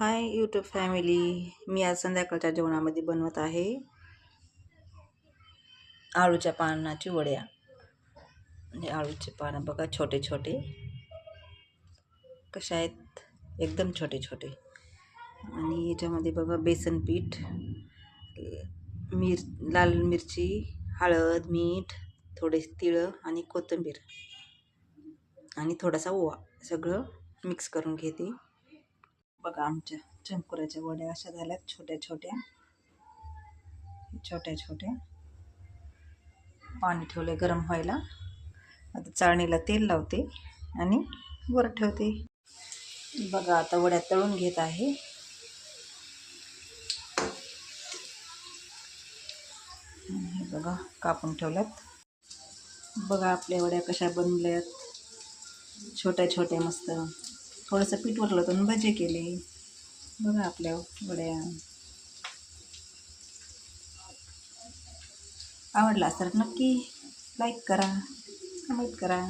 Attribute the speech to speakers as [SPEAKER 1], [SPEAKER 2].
[SPEAKER 1] Hi YouTube family. मी आज संध्याकाळच्या जेवणामध्ये बनवत आहे आळूच्या पानाची वड्या. म्हणजे आळूचे पानं बघा, छोटे छोटे कशा आहेत, एकदम छोटे छोटे. आणि याच्यामध्ये बघा बेसन पीठ, लाल मिरची, हळद, मीठ, थोडे तिळं आणि कोथिंबीर आणि थोडासा ओवा, सगळं मिक्स करून घेते. बघा, आमच्या चंकुराच्या वड्या अशा झाल्यात, छोट्या छोट्या छोट्या छोट्या. पाणी ठेवले गरम व्हायला. आता चाळणीला तेल लावते आणि वर ठेवते. बघा, आता वड्या तळून घेत आहे. हे बघा, कापून ठेवल्यात. बघा आपल्या वड्या कशा बनल्यात, छोट्या छोट्या मस्त. थोडंसं पीठ उरलं तर भजे केले. बघा आपल्या वड्या. आवडला तर नक्की लाईक करा, कमेंट करा.